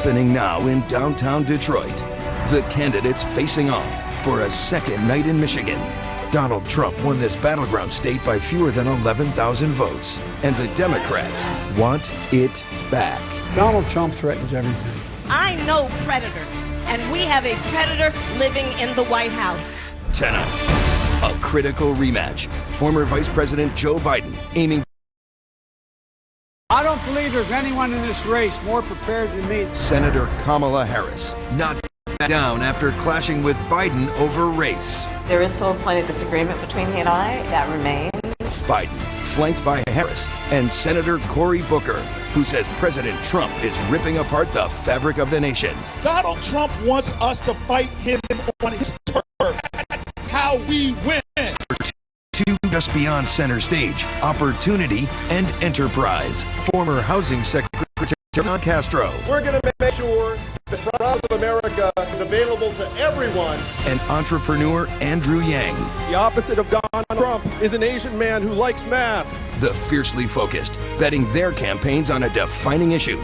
happening now in downtown Detroit. The candidates facing off for a second night in Michigan. Donald Trump won this battleground state by fewer than 11,000 votes, and the Democrats want it back. Donald Trump threatens everything. I know predators, and we have a predator living in the White House. Tonight, a critical rematch. Former Vice President Joe Biden aiming. I don't believe there's anyone in this race more prepared than me. Senator Kamala Harris not back down after clashing with Biden over race. There is still a point of disagreement between he and I. That remains. Biden, flanked by Harris and Senator Cory Booker, who says President Trump is ripping apart the fabric of the nation. Donald Trump wants us to fight him on his turf. That's how we win. Two just beyond center stage, opportunity and enterprise. Former Housing Secretary John Castro. We're going to make sure the Crown of America is available to everyone. And entrepreneur Andrew Yang. The opposite of Donald Trump is an Asian man who likes math. The fiercely focused, betting their campaigns on a defining issue.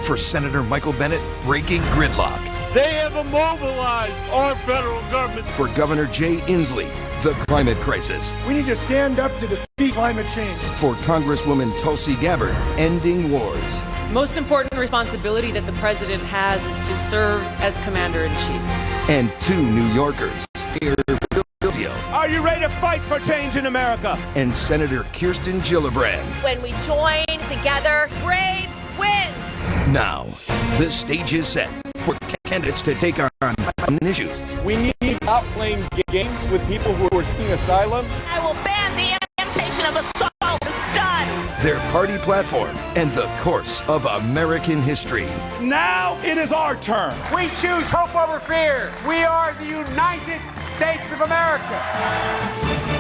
For Senator Michael Bennet, breaking gridlock. They have immobilized our federal government. For Governor Jay Inslee, the climate crisis. We need to stand up to defeat climate change. For Congresswoman Tulsi Gabbard, ending wars. Most important responsibility that the president has is to serve as commander-in-chief. And two New Yorkers, Are you ready to fight for change in America? And Senator Kirsten Gillibrand. When we join together, brave wins. Now, the stage is set for candidates to take on issues. We need to stop playing games with people who are seeking asylum. I will ban the imitation of assault. It's done. Their party platform and the course of American history. Now it is our turn. We choose hope over fear. We are the United States of America.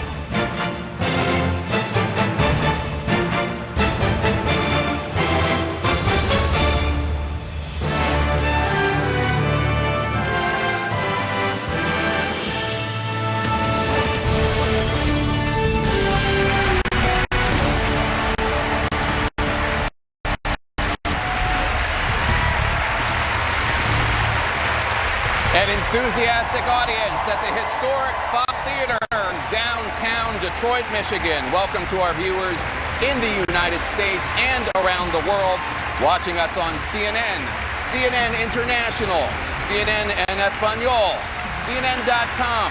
An enthusiastic audience at the historic Fox Theater in downtown Detroit, Michigan. Welcome to our viewers in the United States and around the world, watching us on CNN, CNN International, CNN en Espanol, CNN.com,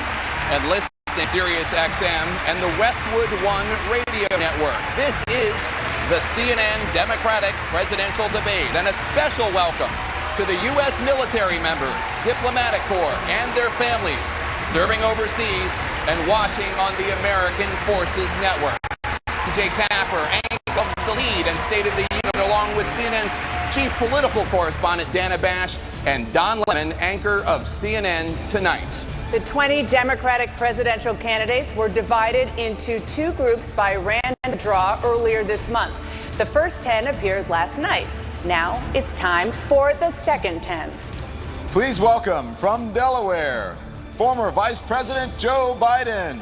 and listening Sirius XM and the Westwood One Radio Network. This is the CNN Democratic Presidential Debate, and a special welcome to the U.S. military members, diplomatic corps, and their families serving overseas and watching on the American Forces Network. Jake Tapper, anchor of The Lead and State of the Union, along with CNN's chief political correspondent, Dana Bash, and Don Lemon, anchor of CNN Tonight. The 20 Democratic presidential candidates were divided into two groups by random draw earlier this month. The first 10 appeared last night. Now it's time for the second 10. Please welcome from Delaware, former Vice President Joe Biden.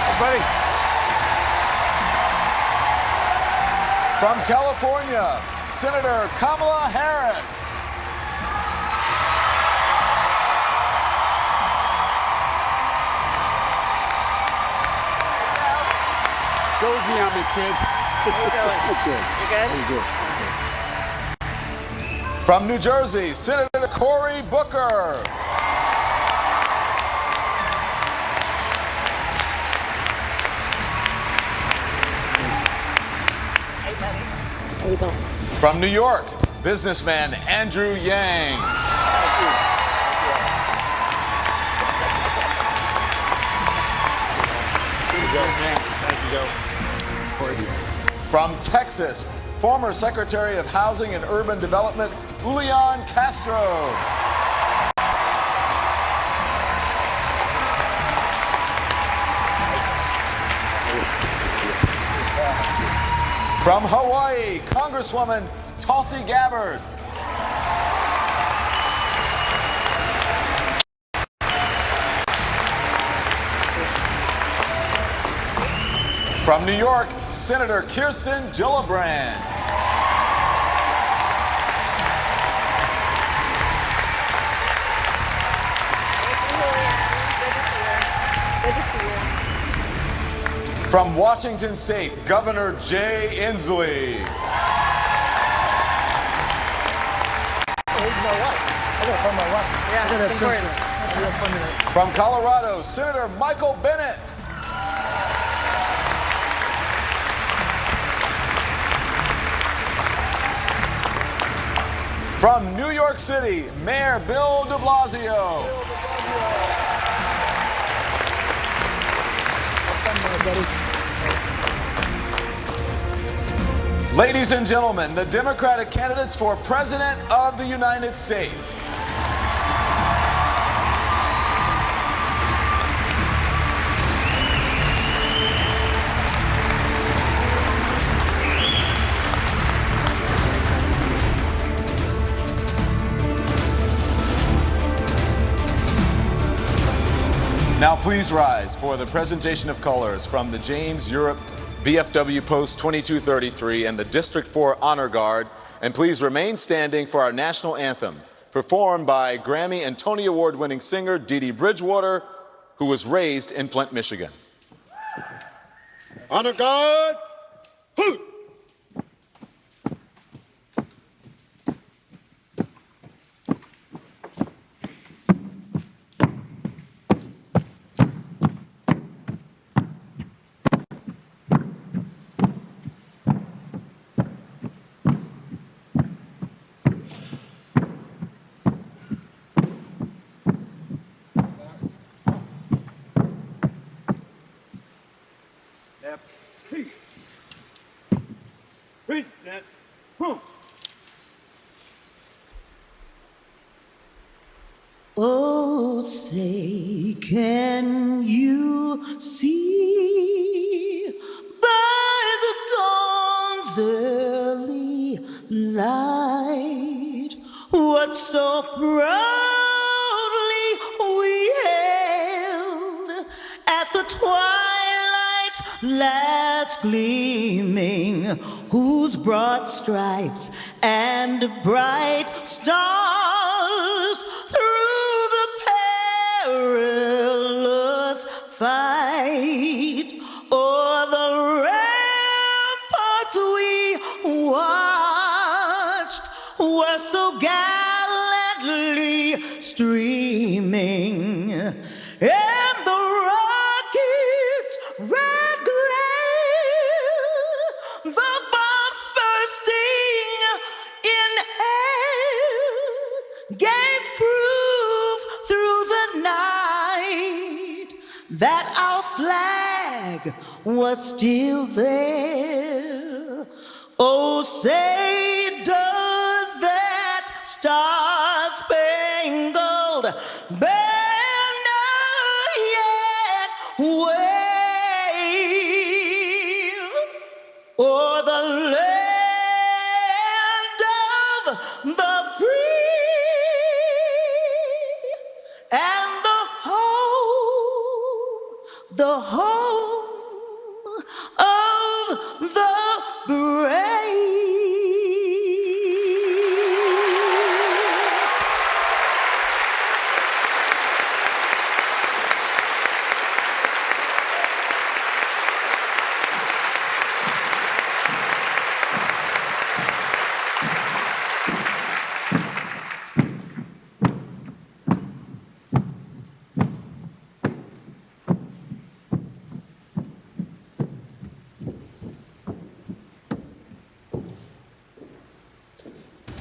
Hey, buddy. From California, Senator Kamala Harris. Go easy on me, kid. How you doing? You good? You good? From New Jersey, Senator Cory Booker. Hey, buddy. How you doing? From New York, businessman Andrew Yang. From Texas, former Secretary of Housing and Urban Development, Julian Castro. From Hawaii, Congresswoman Tulsi Gabbard. From New York, Senator Kirsten Gillibrand. Good to see you. From Washington State, Governor Jay Inslee. Yeah, it's important. From Colorado, Senator Michael Bennet. From New York City, Mayor Bill de Blasio. Ladies and gentlemen, the Democratic candidates for President of the United States. Now please rise for the presentation of colors from the James Europe VFW Post 2233 and the District 4 Honor Guard, and please remain standing for our national anthem, performed by Grammy and Tony Award-winning singer Dee Dee Bridgewater, who was raised in Flint, Michigan. Honor Guard, hoot! Oh, say, can you see by the dawn's early light what so proudly we hailed at the twilight's last gleaming, whose broad stripes and bright stars through the perilous fight o'er the ramparts we watched were so gallantly streaming, and the rockets' red glare, the bombs bursting in air, gave proof through the night that our flag was still there. Oh, say, does that star-spangled banner yet wave o'er the land of the free and the home of the brave?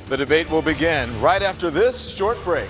The debate will begin right after this short break.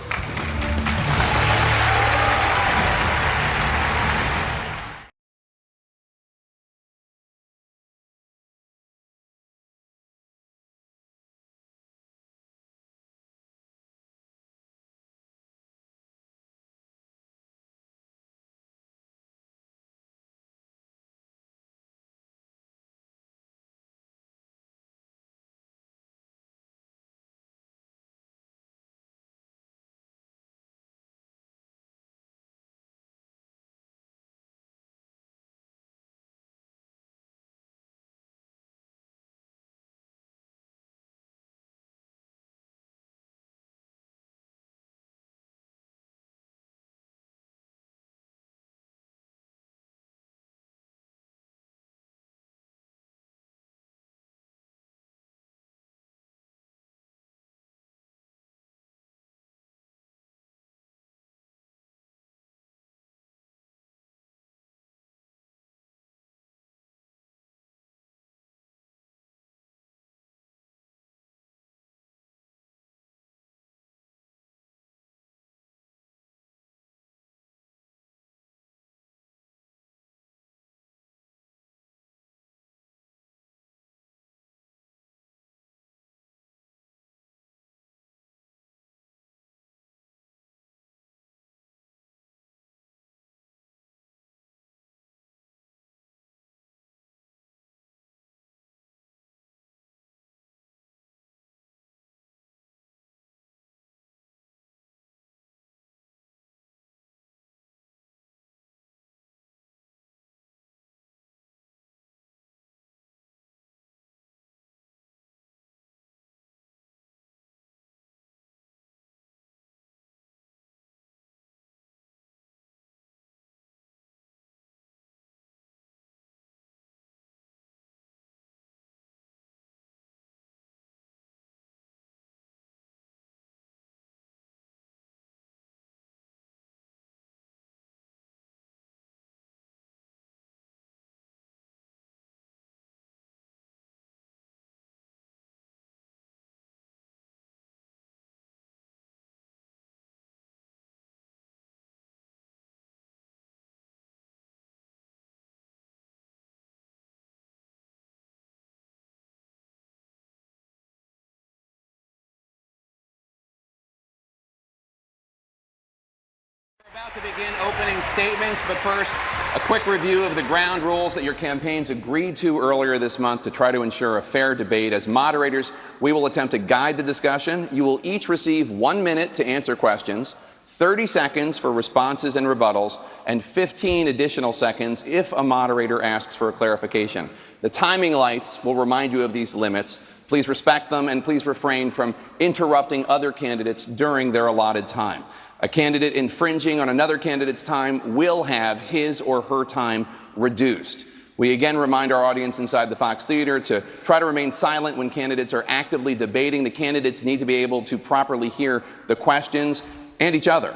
About to begin opening statements, but first, a quick review of the ground rules that your campaigns agreed to earlier this month to try to ensure a fair debate. As moderators, we will attempt to guide the discussion. You will each receive 1 minute to answer questions, 30 seconds for responses and rebuttals, and 15 additional seconds if a moderator asks for a clarification. The timing lights will remind you of these limits. Please respect them, and please refrain from interrupting other candidates during their allotted time. A candidate infringing on another candidate's time will have his or her time reduced. We again remind our audience inside the Fox Theater to try to remain silent when candidates are actively debating. The candidates need to be able to properly hear the questions and each other.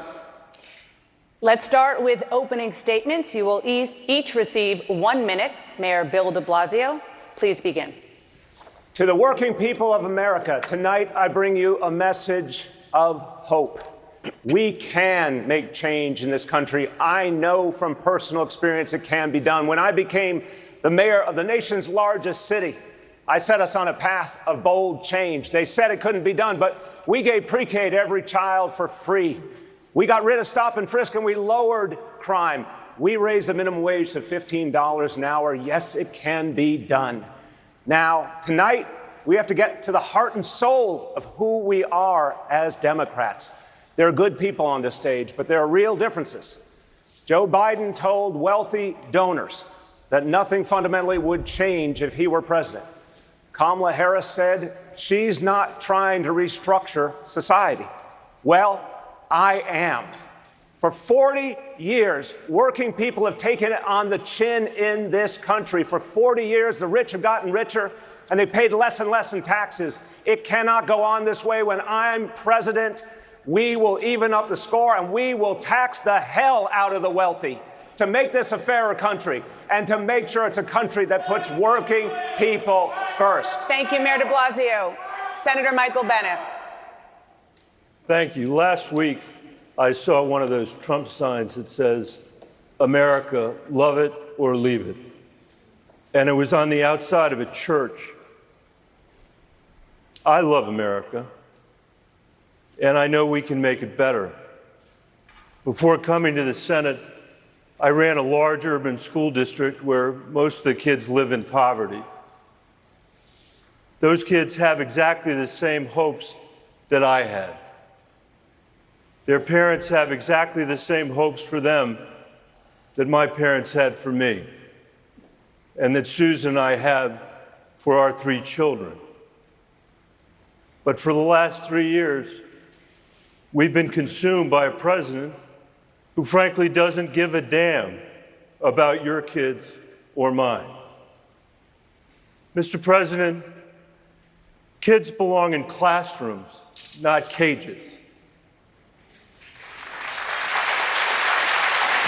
Let's start with opening statements. You will each receive 1 minute. Mayor Bill de Blasio, please begin. To the working people of America, tonight I bring you a message of hope. We can make change in this country. I know from personal experience it can be done. When I became the mayor of the nation's largest city, I set us on a path of bold change. They said it couldn't be done, but we gave pre-K to every child for free. We got rid of stop and frisk, and we lowered crime. We raised the minimum wage to $15 an hour. Yes, it can be done. Now, tonight, we have to get to the heart and soul of who we are as Democrats. There are good people on this stage, but there are real differences. Joe Biden told wealthy donors that nothing fundamentally would change if he were president. Kamala Harris said she's not trying to restructure society. Well, I am. For 40 years, working people have taken it on the chin in this country. For 40 years, the rich have gotten richer, and they paid less and less in taxes. It cannot go on this way. When I'm president, we will even up the score, and we will tax the hell out of the wealthy to make this a fairer country and to make sure it's a country that puts working people first. Thank you, Mayor de Blasio. Senator Michael Bennet. Thank you. Last week, I saw one of those Trump signs that says, America, love it or leave it. And it was on the outside of a church. I love America. And I know we can make it better. Before coming to the Senate, I ran a large urban school district where most of the kids live in poverty. Those kids have exactly the same hopes that I had. Their parents have exactly the same hopes for them that my parents had for me, and that Susan and I have for our 3 children. But for the last 3 years, we've been consumed by a president who frankly doesn't give a damn about your kids or mine. Mr. President, kids belong in classrooms, not cages.